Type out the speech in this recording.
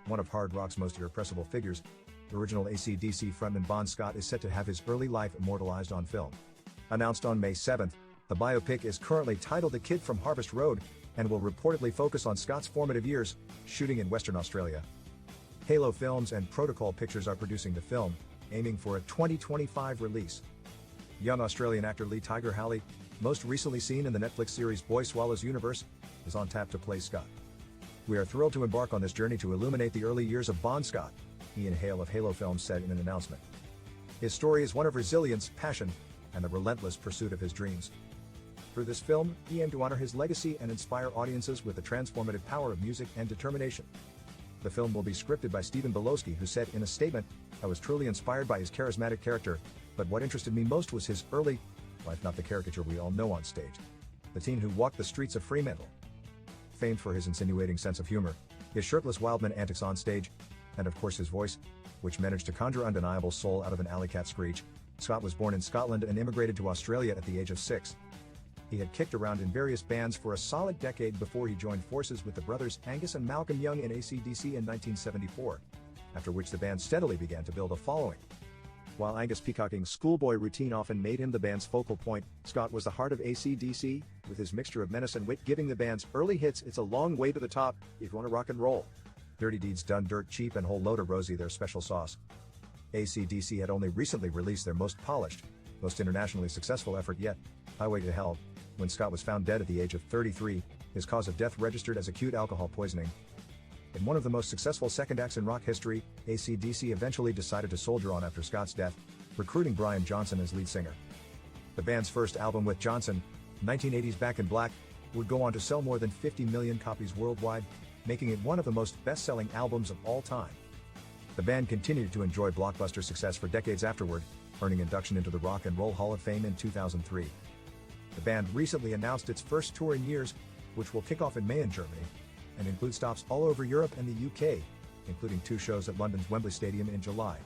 one of hard rock's most irrepressible figures. Original AC/DC frontman Bon Scott is set to have his early life immortalized on film. Announced on May 7th, the biopic is currently titled The Kid from Harvest Road and will reportedly focus on Scott's formative years, shooting in Western Australia. Halo Films and Protocol Pictures are producing the film, aiming for a 2025 release. Young Australian actor Lee Tiger Halley, most recently seen in the Netflix series Boy Swallows Universe, is on tap to play Scott. "We are thrilled to embark on this journey to illuminate the early years of Bon Scott," Ian Hale of Halo Films said in an announcement. "His story is one of resilience, passion, and the relentless pursuit of his dreams. Through this film, he aimed to honor his legacy and inspire audiences with the transformative power of music and determination." The film will be scripted by Stephen Belowski, who said in a statement, "I was truly inspired by his charismatic character, but what interested me most was his early life, not the caricature we all know on stage. The teen who walked the streets of Fremantle." Famed for his insinuating sense of humor, his shirtless wildman antics on stage, and of course his voice, which managed to conjure undeniable soul out of an alley cat screech, Scott was born in Scotland and immigrated to Australia at the age of 6. He had kicked around in various bands for a solid decade before he joined forces with the brothers Angus and Malcolm Young in AC/DC in 1974, after which the band steadily began to build a following. While Angus' peacocking schoolboy routine often made him the band's focal point, Scott was the heart of AC/DC, with his mixture of menace and wit giving the band's early hits "It's a Long Way to the Top," "If You Wanna Rock and Roll," "Dirty Deeds Done Dirt Cheap," and "Whole Load of Rosie" their special sauce. AC/DC had only recently released their most polished, most internationally successful effort yet, "Highway to Hell," when Scott was found dead at the age of 33, his cause of death registered as acute alcohol poisoning. In one of the most successful second acts in rock history, AC/DC eventually decided to soldier on after Scott's death, recruiting Brian Johnson as lead singer. The band's first album with Johnson, 1980's Back in Black, would go on to sell more than 50 million copies worldwide, making it one of the most best-selling albums of all time. The band continued to enjoy blockbuster success for decades afterward, earning induction into the Rock and Roll Hall of Fame in 2003. The band recently announced its first tour in years, which will kick off in May in Germany, and include stops all over Europe and the UK, including 2 shows at London's Wembley Stadium in July.